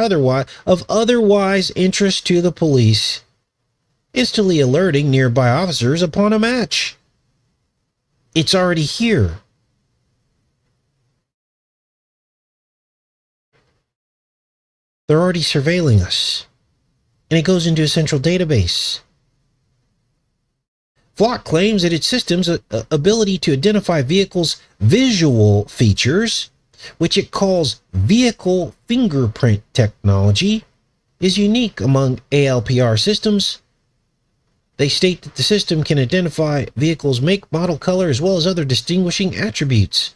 otherwise interest to the police, instantly alerting nearby officers upon a match. It's already here. They're already surveilling us, and it goes into a central database. Flock claims that its system's ability to identify vehicles' visual features, which it calls vehicle fingerprint technology, is unique among ALPR systems. They state that the system can identify vehicles' make, model, color, as well as other distinguishing attributes,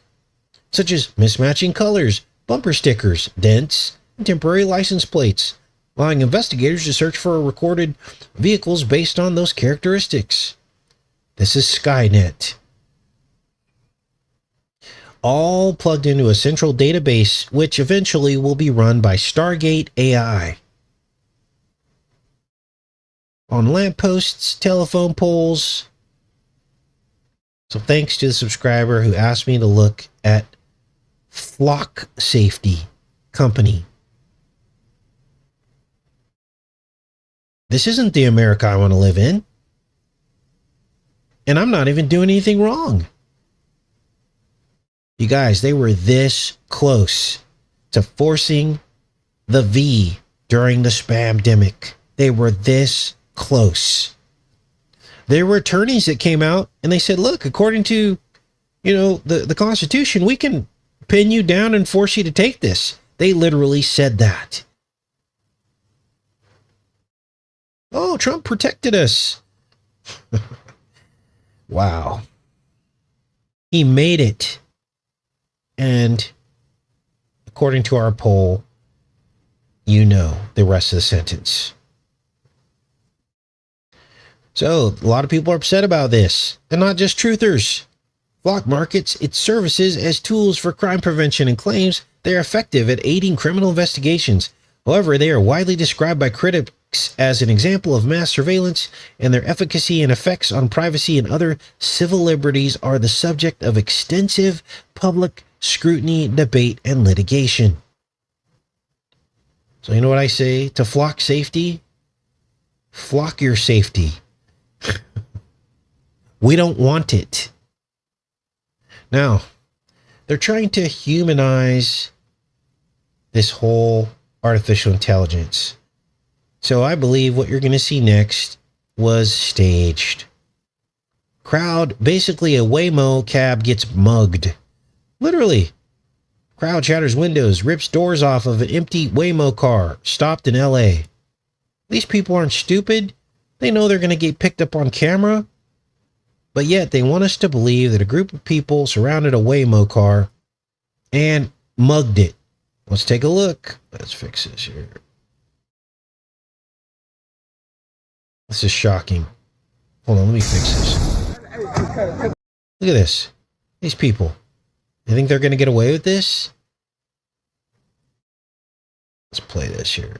such as mismatching colors, bumper stickers, dents, and temporary license plates, allowing investigators to search for recorded vehicles based on those characteristics. This is Skynet. All plugged into a central database, which eventually will be run by Stargate AI. On lampposts, telephone poles. So thanks to the subscriber who asked me to look at Flock Safety Company. This isn't the America I want to live in. And I'm not even doing anything wrong. You guys, they were this close to forcing the V during the spamdemic. They were this close. There were attorneys that came out and they said, look, according to, the Constitution, we can pin you down and force you to take this. They literally said that. Oh, Trump protected us. Wow. He made it. And according to our poll, you know the rest of the sentence. So a lot of people are upset about this. And not just truthers. Flock markets its services as tools for crime prevention and claims they are effective at aiding criminal investigations. However, they are widely described by critics as an example of mass surveillance, and their efficacy and effects on privacy and other civil liberties are the subject of extensive public scrutiny, debate, and litigation. So you know what I say? To flock safety, flock your safety. We don't want it. Now, they're trying to humanize this whole artificial intelligence. So I believe what you're going to see next was staged. Crowd, basically a Waymo cab gets mugged. Literally. Crowd shatters windows, rips doors off of an empty Waymo car, stopped in LA. These people aren't stupid. They know they're going to get picked up on camera. But yet they want us to believe that a group of people surrounded a Waymo car and mugged it. Let's take a look. Let's fix this here. This is shocking. Hold on, let me fix this. Look at this. These people. You think they're going to get away with this? Let's play this here.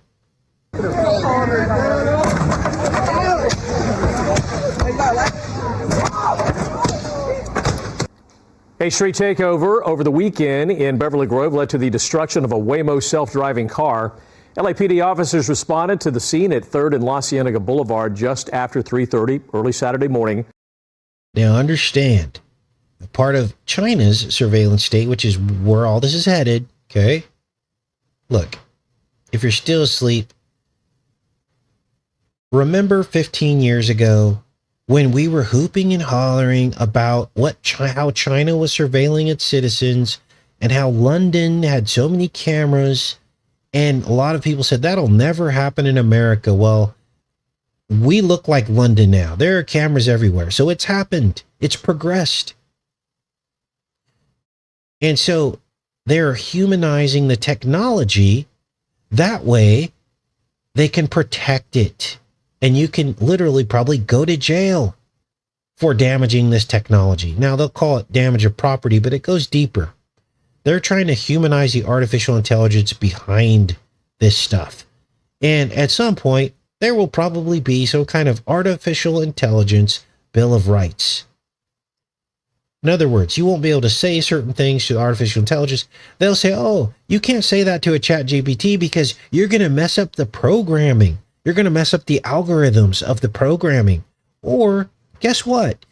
A street takeover over the weekend in Beverly Grove led to the destruction of a Waymo self-driving car. LAPD officers responded to the scene at 3rd and La Cienega Boulevard just after 3:30 early Saturday morning. Now understand, part of China's surveillance state, which is where all this is headed, okay? Look, if you're still asleep, remember 15 years ago when we were hooping and hollering about how China was surveilling its citizens and how London had so many cameras, and a lot of people said that'll never happen in America. Well, we look like London now. There are cameras everywhere. So it's happened. It's progressed. And so they're humanizing the technology. That way they can protect it. And you can literally probably go to jail for damaging this technology. Now, they'll call it damage of property, but it goes deeper. They're trying to humanize the artificial intelligence behind this stuff. And at some point, there will probably be some kind of artificial intelligence Bill of Rights. In other words, you won't be able to say certain things to artificial intelligence. They'll say, oh, you can't say that to a chat GPT because you're going to mess up the programming. You're going to mess up the algorithms of the programming. Or guess what?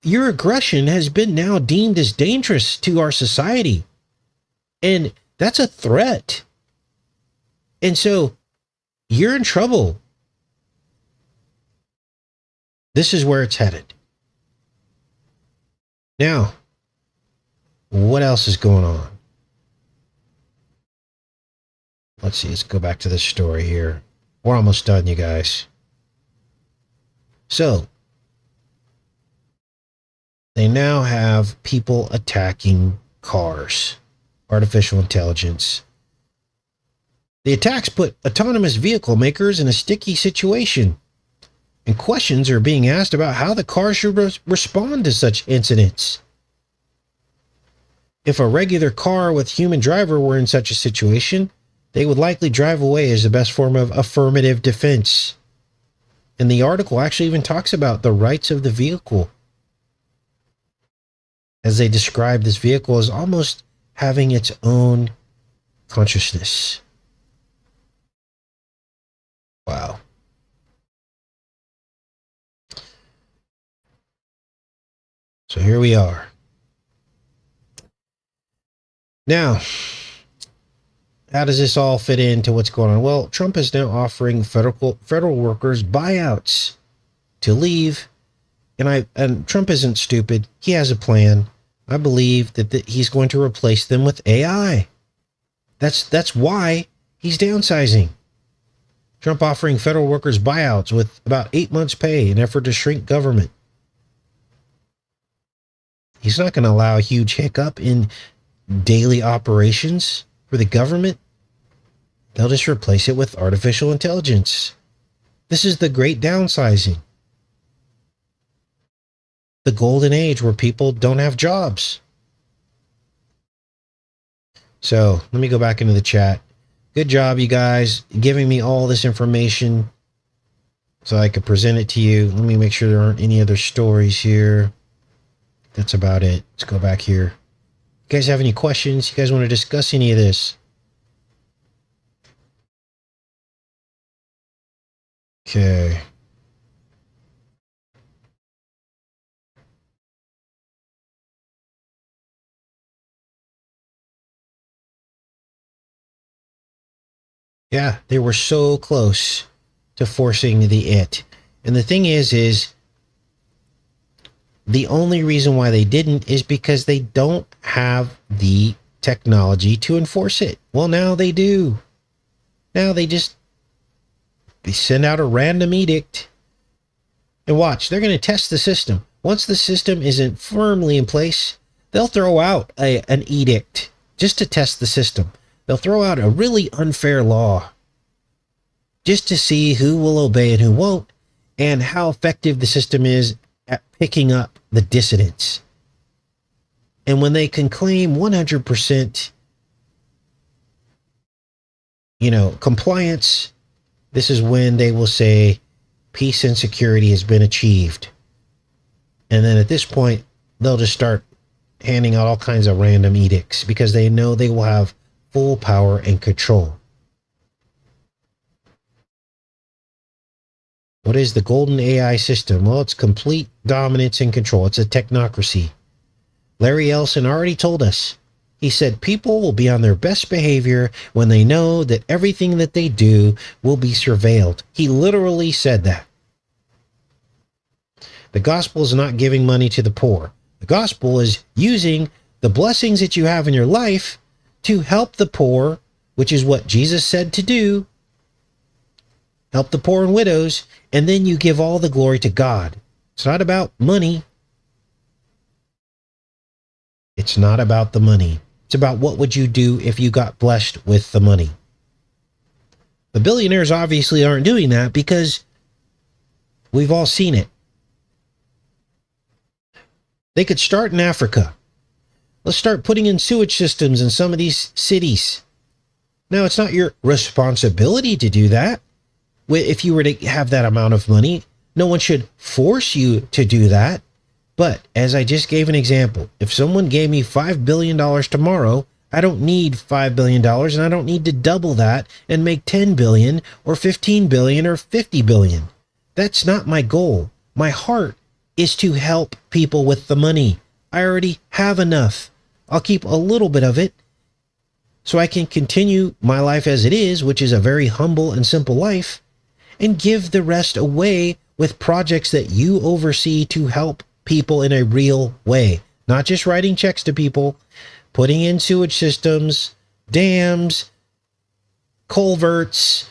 Your aggression has been now deemed as dangerous to our society. And that's a threat. And so you're in trouble. This is where it's headed. Now, what else is going on? Let's see. Let's go back to this story here. We're almost done, you guys. So, they now have people attacking cars. Artificial intelligence. The attacks put autonomous vehicle makers in a sticky situation. And questions are being asked about how the car should respond to such incidents. If a regular car with human driver were in such a situation, they would likely drive away as the best form of affirmative defense. And the article actually even talks about the rights of the vehicle, as they describe this vehicle as almost having its own consciousness. Wow. So here we are. Now, how does this all fit into what's going on? Well, Trump is now offering federal workers buyouts to leave. And Trump isn't stupid. He has a plan. I believe that he's going to replace them with AI. That's why he's downsizing. Trump offering federal workers buyouts with about 8 months' pay in effort to shrink government. He's not going to allow a huge hiccup in daily operations for the government. They'll just replace it with artificial intelligence. This is the great downsizing. The golden age where people don't have jobs. So let me go back into the chat. Good job, you guys, giving me all this information so I could present it to you. Let me make sure there aren't any other stories here. That's about it. Let's go back here. You guys have any questions? You guys want to discuss any of this? Okay. Yeah, they were so close to forcing the it. And the thing is the only reason why they didn't is because they don't have the technology to enforce it. Well, now they do. Now they send out a random edict. And watch, they're going to test the system. Once the system isn't firmly in place, they'll throw out an edict just to test the system. They'll throw out a really unfair law just to see who will obey and who won't, and how effective the system is at picking up the dissidents. And when they can claim 100%, compliance, this is when they will say peace and security has been achieved. And then at this point, they'll just start handing out all kinds of random edicts because they know they will have full power and control. What is the golden AI system? Well, it's complete dominance and control. It's a technocracy. Larry Ellison already told us. He said people will be on their best behavior when they know that everything that they do will be surveilled. He literally said that. The gospel is not giving money to the poor. The gospel is using the blessings that you have in your life to help the poor, which is what Jesus said to do. Help the poor and widows, and then you give all the glory to God. It's not about money. It's not about the money. It's about what would you do if you got blessed with the money. The billionaires obviously aren't doing that because we've all seen it. They could start in Africa. Let's start putting in sewage systems in some of these cities. Now, it's not your responsibility to do that. If you were to have that amount of money, no one should force you to do that. But as I just gave an example, if someone gave me $5 billion tomorrow, I don't need $5 billion and I don't need to double that and make 10 billion or 15 billion or 50 billion. That's not my goal. My heart is to help people with the money. I already have enough. I'll keep a little bit of it so I can continue my life as it is, which is a very humble and simple life, and give the rest away with projects that you oversee to help people in a real way. Not just writing checks to people, putting in sewage systems, dams, culverts,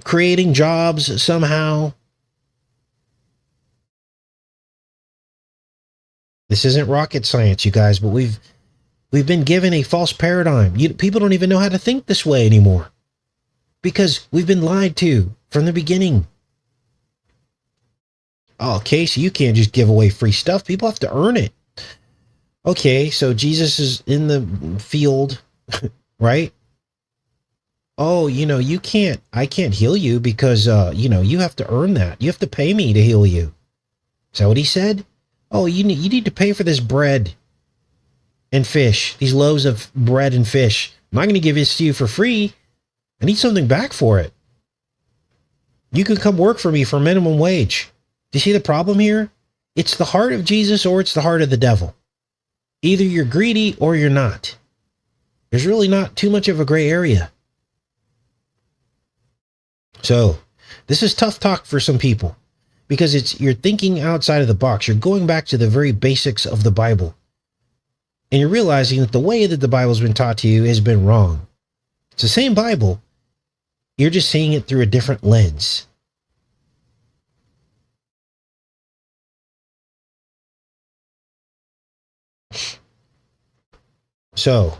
creating jobs somehow. This isn't rocket science, you guys, but we've been given a false paradigm. People don't even know how to think this way anymore because we've been lied to from the beginning. Oh, Casey, you can't just give away free stuff. People have to earn it. Okay, so Jesus is in the field, right? Oh, I can't heal you because, you have to earn that. You have to pay me to heal you. Is that what he said? Oh, you need to pay for this bread and fish, these loaves of bread and fish. I'm not going to give this to you for free. I need something back for it. You can come work for me for minimum wage. Do you see the problem here? It's the heart of Jesus or it's the heart of the devil. Either you're greedy or you're not. There's really not too much of a gray area. So this is tough talk for some people because you're thinking outside of the box. You're going back to the very basics of the Bible. And you're realizing that the way that the Bible's been taught to you has been wrong. It's the same Bible. You're just seeing it through a different lens. So,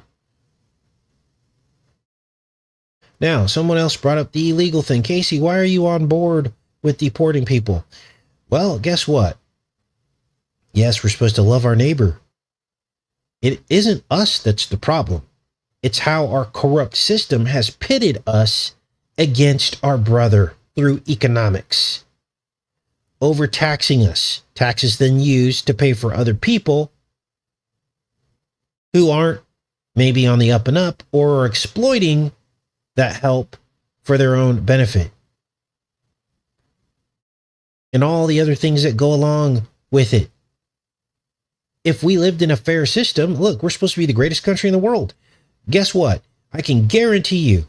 now someone else brought up the illegal thing. Casey, why are you on board with deporting people? Well, guess what? Yes, we're supposed to love our neighbor. It isn't us that's the problem. It's how our corrupt system has pitted us against our brother through economics, overtaxing us, taxes then used to pay for other people who aren't maybe on the up and up or are exploiting that help for their own benefit. And all the other things that go along with it. If we lived in a fair system, look, we're supposed to be the greatest country in the world. Guess what? I can guarantee you,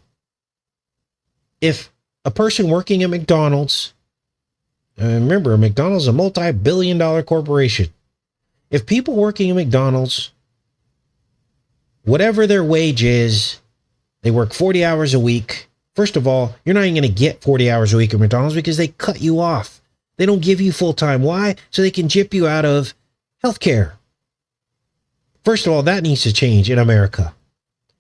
if a person working at McDonald's, remember, McDonald's is a multi-billion-dollar corporation. If people working at McDonald's, whatever their wage is, they work 40 hours a week. First of all, you're not even going to get 40 hours a week at McDonald's because they cut you off. They don't give you full-time. Why? So they can gyp you out of healthcare. First of all, that needs to change in America.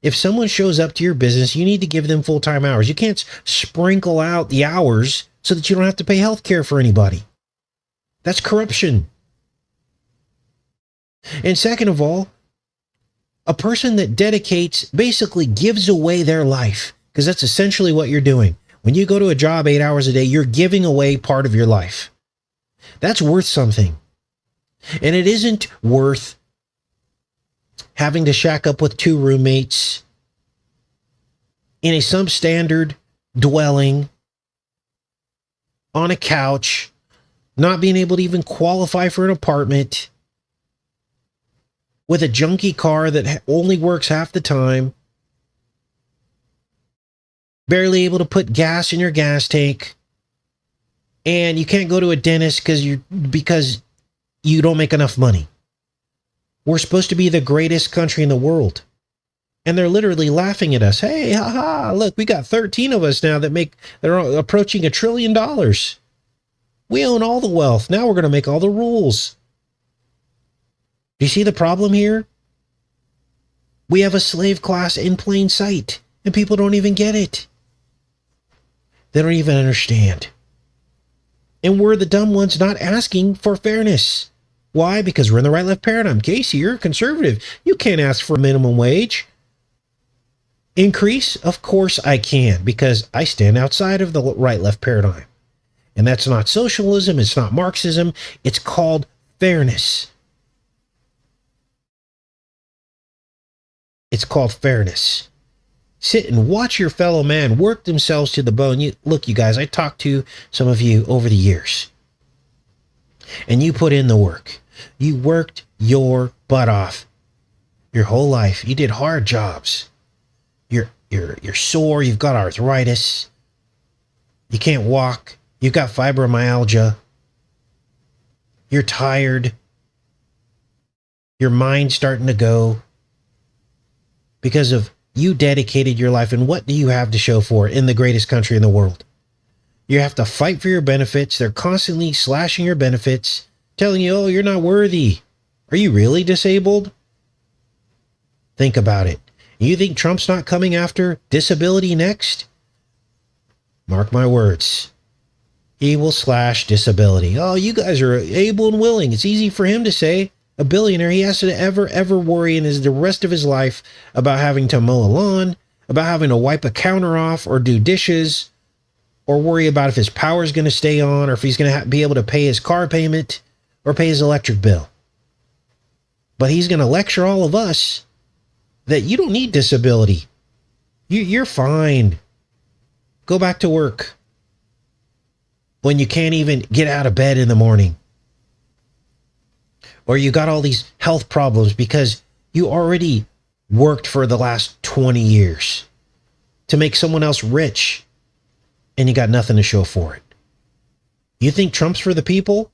If someone shows up to your business, you need to give them full-time hours. You can't sprinkle out the hours so that you don't have to pay healthcare for anybody. That's corruption. And second of all, a person that basically gives away their life, because that's essentially what you're doing. When you go to a job 8 hours a day, you're giving away part of your life. That's worth something. And it isn't worth having to shack up with 2 roommates in a substandard dwelling on a couch, not being able to even qualify for an apartment, with a junky car that only works half the time, barely able to put gas in your gas tank, and you can't go to a dentist because you don't make enough money. We're supposed to be the greatest country in the world. And they're literally laughing at us. Hey, haha, look, we got 13 of us now they're approaching $1 trillion. We own all the wealth. Now we're going to make all the rules. Do you see the problem here? We have a slave class in plain sight, and people don't even get it. They don't even understand. And we're the dumb ones not asking for fairness. Why? Because we're in the right-left paradigm. Casey, you're a conservative. You can't ask for a minimum wage increase. Of course I can, because I stand outside of the right-left paradigm. And that's not socialism. It's not Marxism. It's called fairness. It's called fairness. Sit and watch your fellow man work themselves to the bone. Look, you guys, I talked to some of you over the years. And you put in the work. You worked your butt off your whole life. You did hard jobs. You're sore. You've got arthritis. You can't walk. You've got fibromyalgia. You're tired. Your mind's starting to go because of you dedicated your life. And what do you have to show for it in the greatest country in the world? You have to fight for your benefits. They're constantly slashing your benefits, telling you, oh, you're not worthy. Are you really disabled? Think about it. You think Trump's not coming after disability next? Mark my words. He will slash disability. Oh, you guys are able and willing. It's easy for him to say. A billionaire, he has to ever worry in the rest of his life about having to mow a lawn, about having to wipe a counter off or do dishes, or worry about if his power is going to stay on, or if he's going to be able to pay his car payment or pay his electric bill. But he's going to lecture all of us that you don't need disability. You're fine. Go back to work when you can't even get out of bed in the morning. Or you got all these health problems because you already worked for the last 20 years to make someone else rich, and you got nothing to show for it. You think Trump's for the people?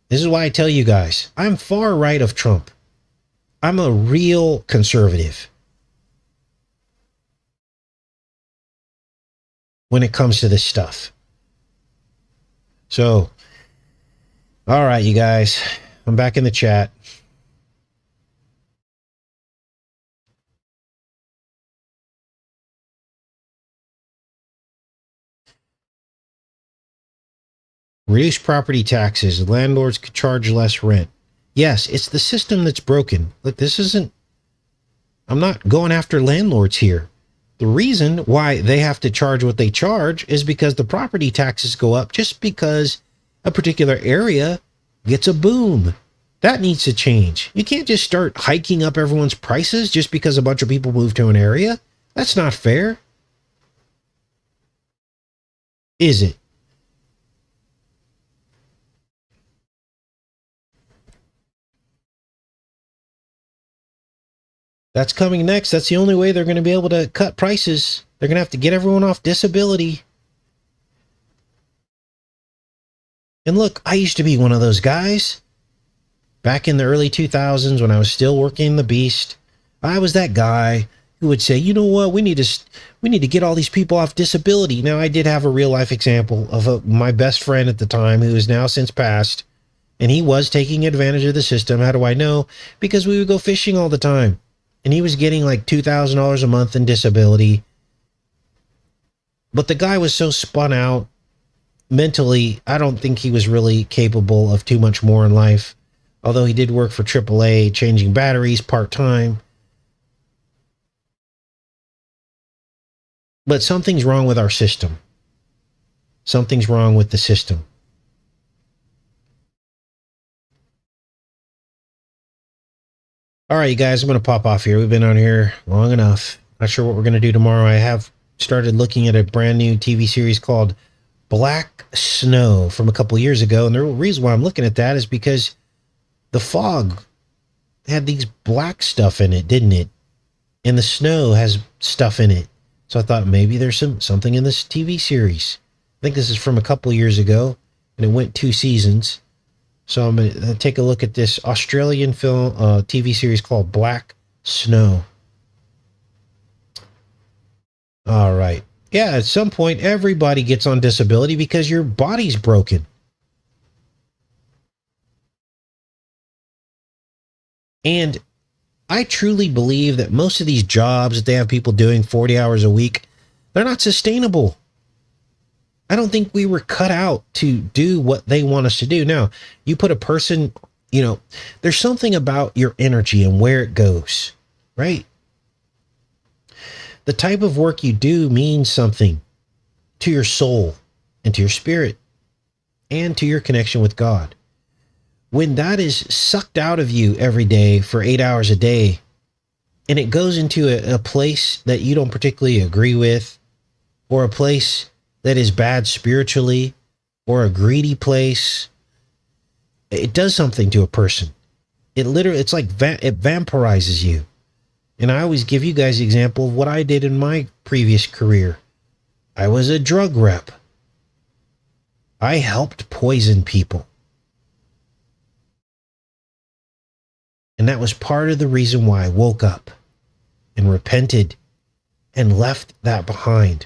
This is why I tell you guys, I'm far right of Trump. I'm a real conservative when it comes to this stuff. So, all right, you guys, I'm back in the chat. Reduce property taxes. Landlords could charge less rent. Yes, it's the system that's broken. Look, I'm not going after landlords here. The reason why they have to charge what they charge is because the property taxes go up just because a particular area gets a boom. That needs to change. You can't just start hiking up everyone's prices just because a bunch of people move to an area. That's not fair. Is it? That's coming next. That's the only way they're going to be able to cut prices. They're going to have to get everyone off disability. And look, I used to be one of those guys. Back in the early 2000s when I was still working the beast, I was that guy who would say, you know what, we need to get all these people off disability. Now, I did have a real life example of my best friend at the time who is now since passed, and he was taking advantage of the system. How do I know? Because we would go fishing all the time, and he was getting like $2,000 a month in disability. But the guy was so spun out mentally, I don't think he was really capable of too much more in life. Although he did work for AAA, changing batteries part-time. But something's wrong with our system. Something's wrong with the system. All right, you guys, I'm going to pop off here. We've been on here long enough. Not sure what we're going to do tomorrow. I have started looking at a brand new TV series called Black Snow from a couple years ago. And the real reason why I'm looking at that is because the fog had these black stuff in it, didn't it? And the snow has stuff in it. So I thought maybe there's something in this TV series. I think this is from a couple years ago, and it went 2 seasons. So I'm going to take a look at this Australian film TV series called Black Snow. All right. Yeah, at some point, everybody gets on disability because your body's broken. And I truly believe that most of these jobs that they have people doing 40 hours a week, they're not sustainable. I don't think we were cut out to do what they want us to do. Now, you put a person, there's something about your energy and where it goes, right? The type of work you do means something to your soul and to your spirit and to your connection with God. When that is sucked out of you every day for 8 hours a day, and it goes into a place that you don't particularly agree with, or a place that is bad spiritually, or a greedy place, it does something to a person. It's like it vampirizes you. And I always give you guys the example of what I did in my previous career. I was a drug rep. I helped poison people. And that was part of the reason why I woke up and repented and left that behind.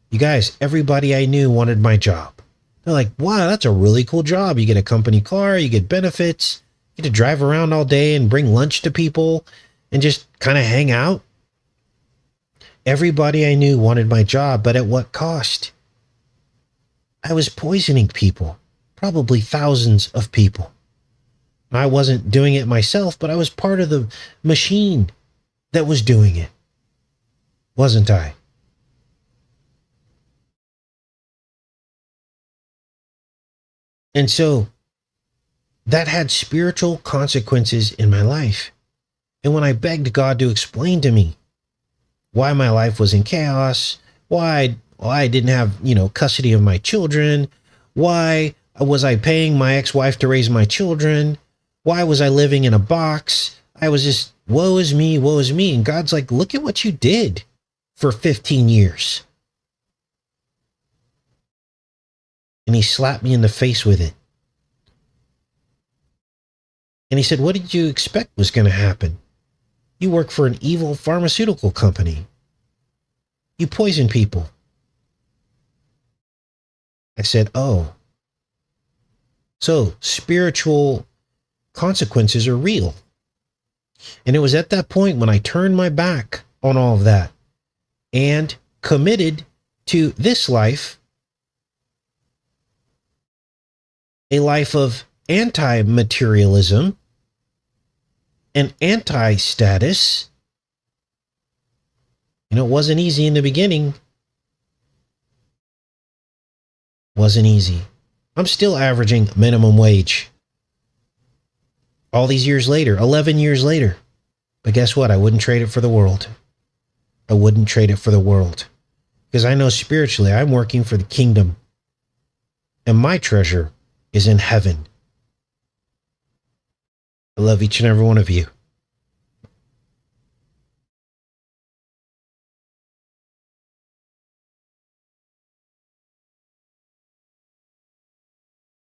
You guys, everybody I knew wanted my job. They're like, wow, that's a really cool job. You get a company car, you get benefits, you get to drive around all day and bring lunch to people and just kind of hang out. Everybody I knew wanted my job, but at what cost? I was poisoning people, probably thousands of people. I wasn't doing it myself, but I was part of the machine that was doing it. Wasn't I? And so that had spiritual consequences in my life. And when I begged God to explain to me why my life was in chaos, why I didn't have, custody of my children, why was I paying my ex-wife to raise my children, why was I living in a box? I was just, woe is me, woe is me. And God's like, look at what you did for 15 years. And he slapped me in the face with it. And he said, what did you expect was going to happen? You work for an evil pharmaceutical company. You poison people. I said, oh. So spiritual consequences are real. And it was at that point when I turned my back on all of that and committed to this life, a life of anti-materialism and anti-status. It wasn't easy in the beginning. Wasn't easy. I'm still averaging minimum wage. All these years later, 11 years later. But guess what? I wouldn't trade it for the world. I wouldn't trade it for the world. because I know spiritually I'm working for the kingdom, and my treasure is in heaven. I love each and every one of you.